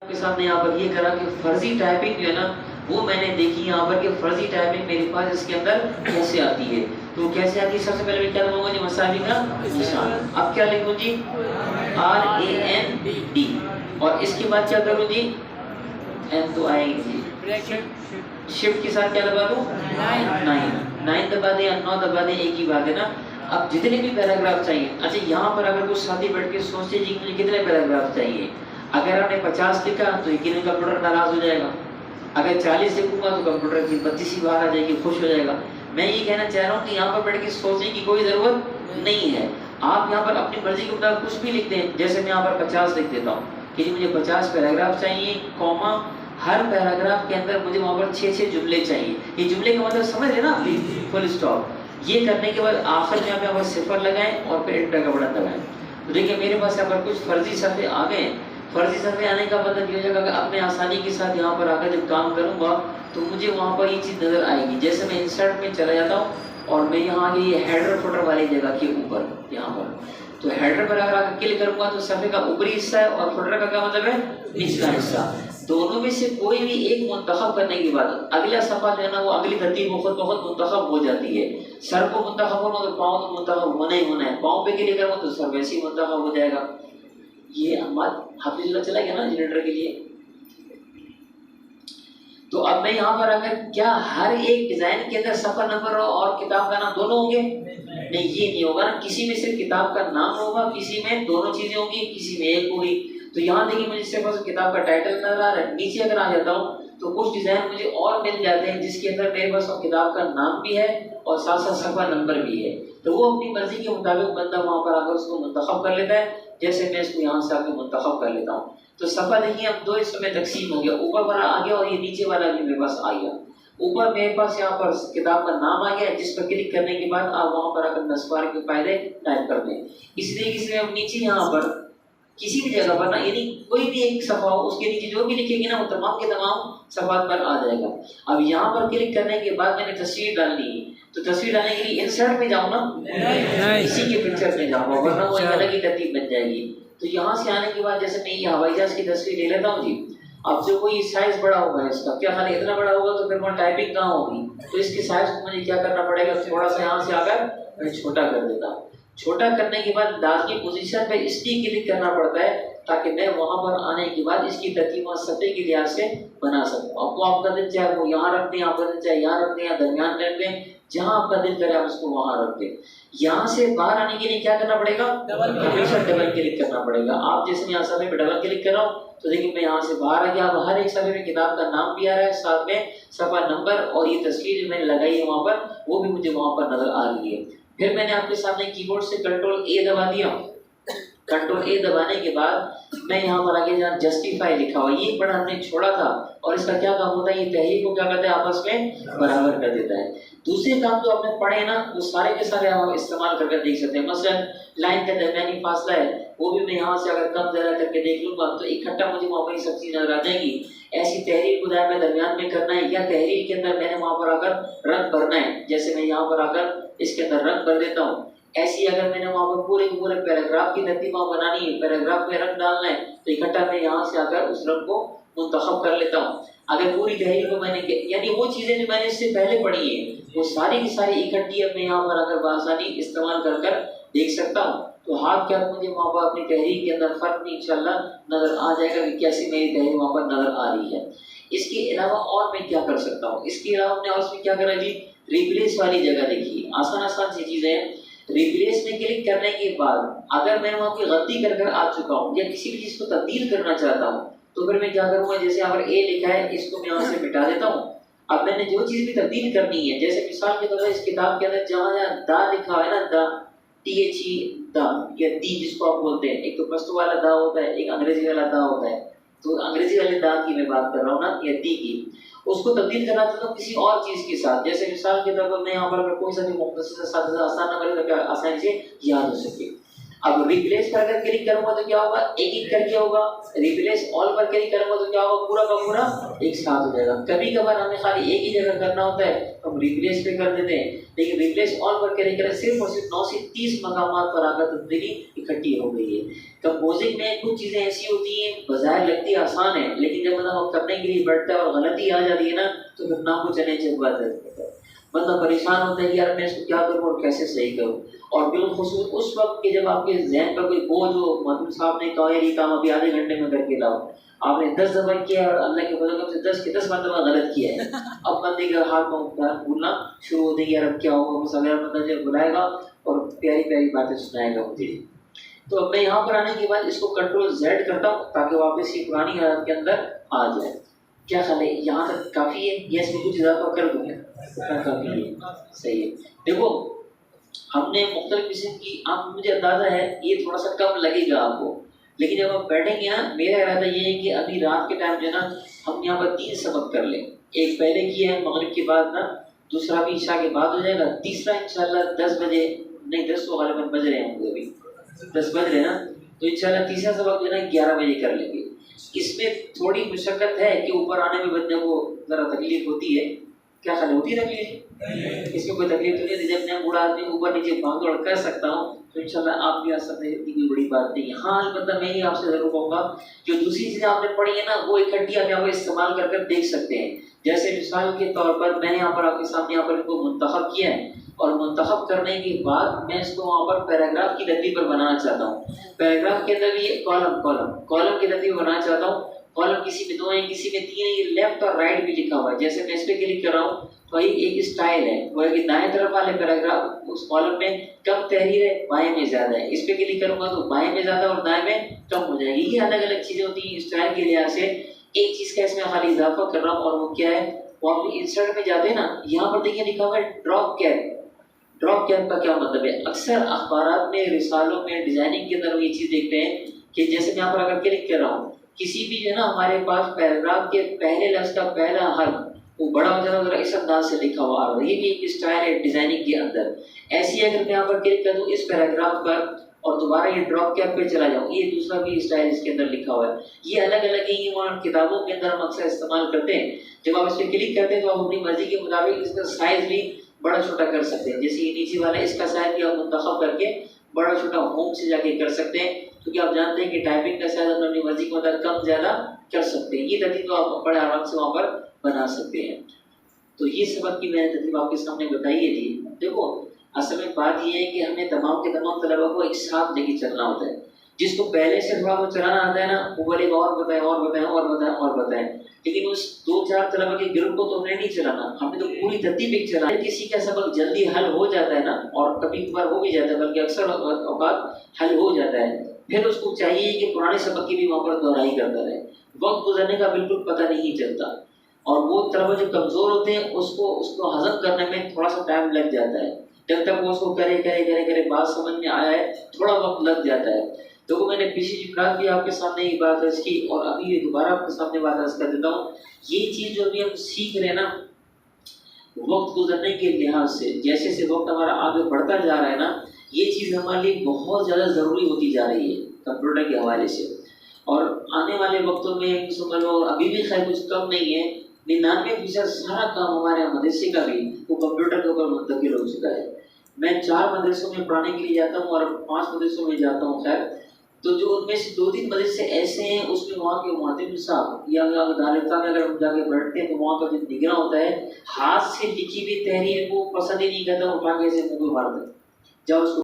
کے سامنے یہاں پر یہ کرا کہ فرضی ٹائپنگ جو ہے نا وہ میں نے دیکھی یہاں پر کہ فرضی ٹائپنگ میرے پاس اس کے اندر کیسے آتی ہے. تو کیسے آتی ہے؟ سب سے پہلے میں کیا لوں گا جی؟ مساوی کا نشان. اب کیا لکھوں جی؟ RAND. اور اس کے بعد کیا کروں جی؟ این تو آئے گی جی. شفٹ کے ساتھ کیا دبا دوں؟ 9 دبا دیں یا 9 دبا دیں، ایک ہی بات ہے نا. اب جتنے بھی پیراگراف چاہیے، اچھا یہاں پر اگر کچھ ساتھی بیٹھ کے سوچتے جی مجھے کتنے پیراگراف چاہیے، اگر آپ نے 50 لکھا تو یقیناً کمپیوٹر ناراض ہو جائے گا. اگر 40 لکھوں گا تو کمپیوٹر کی 32 ہی باہر آ جائے گی، خوش ہو جائے گا. میں یہ کہنا چاہ رہا ہوں کہ یہاں پر بیٹھ کے سوچنے کی کوئی ضرورت نہیں ہے. آپ یہاں پر اپنی مرضی کے مطابق کچھ بھی لکھ دیں. جیسے میں یہاں پر 50 لکھ دیتا ہوں کہ جی مجھے 50 پیراگراف چاہیے، کوما ہر پیراگراف کے اندر مجھے وہاں پر 6 جملے چاہیے. یہ جملے کا مطلب سمجھ رہے نا آپ؟ Full stop. یہ کرنے کے بعد آخر میں آپ یہاں پر صفر لگائیں اور پھر انٹر کا بٹن دبائیں. تو دیکھیں میرے پاس یہاں پر کچھ فرضی صفحے آ گئے. فرضی صفحے آنے کا مطلب یہ ہو جائے گا کہ اب میں آسانی کے ساتھ یہاں پر آ کر جب کام کروں گا تو مجھے وہاں پر یہ چیز نظر آئے گی. جیسے میں انسرٹ میں چلا جاتا ہوں اور میں یہاں یہ ہیڈر فوٹر والی جگہ کے اوپر یہاں پر، تو ہیڈر پر اگر آ کے کلک کروں گا تو صفحے کا اوپری حصہ ہے اور فوٹر کا کیا مطلب ہے؟ نچلا حصہ. دونوں میں سے کوئی بھی ایک منتخب کرنے کے بعد اگلا صفحہ جو ہے نا وہ اگلی ترتیب خود بخود منتخب ہو جاتی ہے. سر کو منتخب ہونا تو پاؤں تو منتخب ہونا ہی ہونا ہے. پاؤں پہ کلک کروں تو سر ویسے ہی منتخب ہو جائے گا. یہ حافظ اللہ چلا گیا نا جنریٹر کے لیے. تو اب میں یہاں پر اگر کیا ہر ایک ڈیزائن کے اندر صفحہ نمبر اور کتاب کا نام دونوں ہوں گے؟ نہیں، یہ نہیں ہوگا نا. کسی میں صرف کتاب کا نام ہوگا، کسی میں دونوں چیزیں ہوں گی، کسی میں ایک ہوگی. تو یہاں دیکھیے مجھے صرف کتاب کا ٹائٹل نظر آ رہا ہے. نیچے اگر آ جاتا ہوں تو کچھ ڈیزائن مجھے اور مل جاتے ہیں جس کے اندر میرے پاس کتاب کا نام بھی ہے اور ساتھ ساتھ صفحہ نمبر بھی ہے. تو وہ اپنی مرضی کے مطابق بندہ وہاں پر آ کر اس کو منتخب کر لیتا ہے. جیسے میں اس کو یہاں سے آ کے منتخب کر لیتا ہوں. تو صفحہ دیکھیے اب 2 حصوں میں تقسیم ہو گیا. اوپر والا آ گیا اور یہ نیچے والا بھی میرے پاس آ گیا. اوپر میرے پاس یہاں پر کتاب کا نام آ گیا جس پر کلک کرنے کے بعد آپ وہاں پر آ کر نسوار کے فائدے ٹائپ کر دیں. اس لیے کسی میں نیچے یہاں پر کسی بھی جگہ پر نا، یعنی کوئی بھی ایک صفحہ ہو اس کے نیچے جو بھی لکھیں گے نا وہ تمام کے تمام صفحات پر آ جائے گا. اب یہاں پر کلک کرنے کے بعد میں نے تصویر ڈالنی ہے تو تصویر ڈالنے کے لیے انسرٹ میں جاؤں نا، اسی کے پکچر میں جاؤں گا ورنہ وہ ایک الگ ہی ترتیب بن جائے گی. تو یہاں سے آنے کے بعد جیسے میں یہ ہوائی جہاز کی تصویر لے لیتا ہوں جی. اب جو کوئی سائز بڑا ہوگا اس کا، کیا خالی اتنا بڑا ہوگا تو پھر وہاں ٹائپنگ کہاں ہوگی؟ تو اس کے سائز کو مجھے کیا کرنا پڑے گا؟ تھوڑا سا یہاں سے آ کر میں چھوٹا کر دیتا ہوں. چھوٹا کرنے کے بعد داخلی پوزیشن پہ اس کی کلک کرنا پڑتا ہے تاکہ میں وہاں پر آنے کے بعد اس کی ترتیبات صفحے کے لحاظ سے بنا سکوں. اب وہ آپ کا دل چاہے وہ یہاں رکھ دیں، آپ کا دل چاہے یہاں رکھ دیں یا درمیان میں رکھ دیں، جہاں آپ کا دل کرے آپ اس کو وہاں رکھ دیں. یہاں سے باہر آنے کے لیے کیا کرنا پڑے گا؟ ہمیشہ ڈبل کلک کرنا پڑے گا. آپ جیسے میں یہاں صفحے پہ ڈبل کلک کر رہا ہوں تو دیکھیں میں یہاں سے باہر آ گیا. اب ہر ایک صفحے میں کتاب کا نام بھی آ رہا ہے، ساتھ میں صفحہ نمبر اور یہ تصویر جو میں نے لگائی ہے وہاں پر وہ بھی مجھے وہاں پر نظر آ رہی ہے. پھر میں نے آپ کے سامنے کی بورڈ سے کنٹرول اے دبا دیا. کنٹرول اے دبانے کے بعد میں یہاں پر آگے جہاں جسٹیفائی لکھا ہوا یہ پڑھا ہم نے چھوڑا تھا اور اس کا کیا کام ہوتا ہے؟ یہ تحریر کو کیا کرتا ہے؟ آپس میں برابر کر دیتا ہے. دوسرے کام جو آپ نے پڑھے نا وہ سارے کے سارے آپ استعمال کر دیکھ سکتے ہیں. مثلا لائن کا درمیانی فاصلہ ہے وہ بھی میں یہاں سے اگر کم زیادہ کر کے دیکھ لوں گا تو اکٹھا مجھے وہاں پر یہ سب چیز نظر آ جائیں گی. ایسی تحریر کو میں درمیان میں کرنا ہے یا تحریر کے اندر میں نے وہاں پر آ کر رنگ بھرنا ہے، جیسے میں یہاں پر آ کر اس کے اندر رنگ بھر دیتا ہوں. ایسی اگر میں نے وہاں پر پورے پیراگراف کی ترتیب بنانی ہے، پیراگراف میں رنگ ڈالنا ہے تو اکٹھا میں یہاں سے آ کر اس رنگ کو منتخب کر لیتا ہوں. اگر پوری تحریر کو میں نے یعنی وہ چیزیں جو میں نے اس سے پہلے پڑھی ہیں وہ ساری کی ساری اکٹھی اب میں یہاں پر اگر بآسانی استعمال کر کر دیکھ سکتا ہوں تو ہاتھ کیا مجھے وہاں پر اپنی تحریر کے اندر فرق بھی انشاءاللہ نظر آ جائے گا کہ کیسی میری تحریر وہاں پر نظر آ رہی ہے. اس کے علاوہ اور میں کیا کر سکتا ہوں؟ اس کے علاوہ میں اس میں کیا کرنا جی؟ ریپلیس والی جگہ دیکھیے، آسان سی چیزیں ہیں. ریپلیس میں کلک کرنے کے بعد اگر میں وہاں کوئی غلطی کر کر آ چکا ہوں یا کسی بھی چیز کو تبدیل کرنا چاہتا ہوں تو پھر میں کیا کروں گا؟ جیسے یہاں پر اے لکھا ہے اس کو میں یہاں سے مٹا دیتا ہوں. اب میں نے جو چیز بھی تبدیل کرنی ہے، جیسے مثال کے طور پر اس کتاب کے اندر جہاں دا لکھا ہے نا، دا THE دا یا دی جس کو آپ بولتے ہیں، ایک تو پشتو والا دا ہوتا ہے، ایک انگریزی والا دا ہوتا ہے. تو انگریزی والے دا کی میں بات کر رہا ہوں نا یا دی کی، اس کو تبدیل کرنا چاہتا ہوں کسی اور چیز کے ساتھ. جیسے مثال کے طور پر میں یہاں پر کوئی سا بھی مختصر سا آسان نمبر آسانی سے یاد ہو سکے. اب ریپلیس پر اگر کلک کروں گا تو کیا ہوگا، ایک ایک کر کے ہوگا. ریپلیس آل پر کلک کروں گا تو کیا ہوگا، پورا کا پورا ایک ساتھ ہو جائے گا. کبھی کبھار ہمیں خالی ایک ہی جگہ کرنا ہوتا ہے ہم ریپلیس پہ کر دیتے ہیں، لیکن ریپلیس آل پر کلک کریں صرف اور صرف 9 سے 30 مقامات پر آ کر تبدیلی اکٹھی ہو گئی ہے. کمپوزنگ میں کچھ چیزیں ایسی ہوتی ہیں بظاہر لگتی آسان ہے، لیکن جب بندہ کرنے کے لیے بیٹھتا ہے اور غلطی آ جاتی ہے نا تو پھر نہ کو چیلنج بات ہے. بندہ پریشان ہوتا ہے کہ یار میں اس کو کیا کروں اور کیسے صحیح کروں. اور بالخصوص اس وقت کہ جب آپ کے ذہن پر کوئی بوجھ ہو، مدن صاحب نے کہا یہ کام ابھی آدھے گھنٹے میں کر کے لاؤ، آپ نے 10 دفعہ کیا اور اللہ کے فضل سے 10 کے 10 مرتبہ غلط کیا ہے، اب بندے کا ہاتھ بھولنا شروع ہو دیں گے، یار اب کیا ہوگا، مسئلہ بندہ جب بلائے گا اور پیاری پیاری باتیں سنائے گا مجھے. تو اب میں یہاں پر آنے کے بعد اس کو کنٹرول زیڈ کرتا ہوں تاکہ واپس یہ پرانی حالت کے اندر آ جائے. کیا خیال ہے یہاں تک کافی ہے یا اس میں کچھ اضافہ کر دوں گا؟ کافی ہے، صحیح ہے. دیکھو ہم نے مختلف قسم کی، آپ مجھے اندازہ ہے یہ تھوڑا سا کم لگے گا آپ کو، لیکن جب آپ بیٹھیں گے نا میرا ارادہ یہ ہے کہ ابھی رات کے ٹائم جو ہے نا ہم یہاں پر 3 سبق کر لیں. ایک پہلے کیا ہے مغرب کے بعد نا، دوسرا بھی عشاء کے بعد ہو جائے گا، تیسرا انشاءاللہ 10 بجے، نہیں 10 تو غالباً بج رہے ہوں گے، ابھی 10 بج رہے نا، تو انشاءاللہ تیسرا سبق جو ہے نا 11 بجے کر لیں گے. اس میں تھوڑی مشقت ہے کہ اوپر آنے میں بندے کو ذرا تکلیف ہوتی ہے. کیا خیال ہوتی ہے تکلیف؟ اس میں کوئی تکلیف تو نہیں ہے، جب میں بوڑھا آدمی اوپر نیچے بھاگ دوڑ کر سکتا ہوں تو انشاءاللہ آپ بھی آ سکتے ہیں، اتنی کوئی بڑی بات نہیں ہے. ہاں البتہ میں یہ آپ سے ضرور کہوں گا جو دوسری چیزیں آپ نے پڑھی ہیں نا وہ اکٹھی آپ یہاں پر استعمال کر کر دیکھ سکتے ہیں. جیسے مثال کے طور پر میں نے یہاں پر آپ کے سامنے یہاں پر ان کو منتخب کیا ہے، اور منتخب کرنے کے بعد میں اس کو وہاں پر پیراگراف کی ترتیب پر بنانا چاہتا ہوں. پیراگراف کے اندر بھی کالم کی ترتیب بنانا چاہتا ہوں. کالم کسی میں 2 ہیں، کسی میں 3 ہیں، یہ لیفٹ اور رائٹ بھی لکھا ہوا ہے. جیسے میں اس پہ کلک کر رہا ہوں تو ایک اسٹائل ہے وہ ہے کہ دائیں طرف والے پیراگراف اس کالم میں کم تحریر ہے، بائیں میں زیادہ ہے. اس پہ کلک کروں گا تو بائیں میں زیادہ اور دائیں میں کم ہو جائے گی. یہ الگ الگ چیزیں ہوتی ہیں اسٹائل کے لحاظ سے. ایک چیز کا اس میں خالی اضافہ کر رہا ہوں اور وہ کیا ہے، وہ آپ انسرٹ میں جاتے ہیں نا، یہاں پر دیکھیں لکھا ہوا ہے ڈراپ کیپ. ڈراپ کیپ کا کیا مطلب ہے؟ اکثر اخبارات میں، رسالوں میں، ڈیزائننگ کے اندر یہ چیز دیکھتے ہیں کہ جیسے میں یہاں پر اگر کلک کر رہا ہوں کسی بھی جو ہے نا ہمارے پاس پیراگراف کے پہلے لفظ کا پہلا حرف وہ بڑا ہو جاتا ہے، اس انداز سے لکھا ہوا آ رہا ہے. یہ بھی ایک اسٹائل ہے ڈیزائننگ کے اندر. ایسی اگر میں یہاں پر کلک کر دوں اس پیراگراف پر اور دوبارہ یہ ڈراپ کیپ پہ چلا جاؤں، یہ دوسرا بھی اسٹائل اس کے اندر لکھا ہوا ہے. یہ الگ الگ ہے، یہ وہاں کتابوں کے اندر ہم اکثر استعمال کرتے ہیں. جب آپ اس پہ کلک کرتے ہیں تو آپ اپنی مرضی کے مطابق اس کا سائز بھی بڑا چھوٹا کر سکتے ہیں. جیسے یہ نیچے والا اس کا سائز بھی آپ منتخب کر کے بڑا چھوٹا ہوم سے جا کے کر سکتے ہیں، کیونکہ آپ جانتے ہیں کہ ٹائپنگ کا سائز ہم اپنی مرضی کے مطابق کم زیادہ کر سکتے ہیں. یہ ترتیب تو آپ بڑے آرام سے وہاں پر بنا سکتے ہیں. تو یہ سبق کی میں نے ترتیب آپ کے سامنے بتائی ہے. تھی دیکھو اصل میں بات یہ ہے کہ ہمیں تمام کے تمام طلباء کو ایک ساتھ لے کے چلنا ہوتا ہے. جس کو پہلے سے تھوڑا وہ چلانا آتا ہے نا وہ بولے گا اور بتائیں اور بتائیں اور بتائیں اور بتائیں، لیکن اس 2-4 طلباء کے گروپ کو تو ہم نے نہیں چلانا، ہم نے تو پوری ترتیب ایک چلانا ہے. کسی کا سبق جلدی حل ہو جاتا ہے نا، اور کبھی کبھار ہو بھی جاتا ہے بلکہ اکثر اوقات حل ہو جاتا ہے، پھر اس کو چاہیے کہ پرانے سبق کی بھی وہاں پر دہرائی کرتا رہے. وقت گزرنے کا بالکل پتہ نہیں چلتا، اور وہ طلباء جو کمزور ہوتے ہیں اس کو ہضم کرنے میں تھوڑا سا ٹائم لگ جاتا ہے. جب تک وہ اس کو کرے بات سمجھ میں آیا ہے تھوڑا وقت لگ جاتا ہے. تو میں نے پچھلی جمعرات بھی آپ کے سامنے یہ بات عرض کی اور ابھی یہ دوبارہ آپ کے سامنے بات عرض کر دیتا ہوں. یہ چیز جو ابھی ہم سیکھ رہے ہیں نا وقت گزرنے کے لحاظ سے، جیسے جیسے وقت ہمارا آگے بڑھتا جا رہا ہے نا یہ چیز ہمارے لیے بہت زیادہ ضروری ہوتی جا رہی ہے کمپیوٹر کے حوالے سے. اور آنے والے وقتوں میں سمجھ لو ابھی بھی خیر کچھ کم نہیں ہے، 99% سارا کام ہمارے مدرسے کا بھی وہ کمپیوٹر کے اوپر منتقل ہو چکا ہے. میں 4 مدرسوں میں پڑھانے کے لیے جاتا ہوں اور 5 مدرسوں میں جاتا ہوں. خیر تو جو ان میں سے 2-3 مدرسے ایسے ہیں اس میں وہاں کے معتم صاحب یا دارالفتہ میں اگر ہم جا کے بیٹھتے ہیں تو وہاں کا جو نگراں ہوتا ہے ہاتھ سے لکھی ہوئی تحریر کو پسند ہی نہیں کرتا، اٹھا کے ایسے منہ پہ مار دیتا. جب اس کو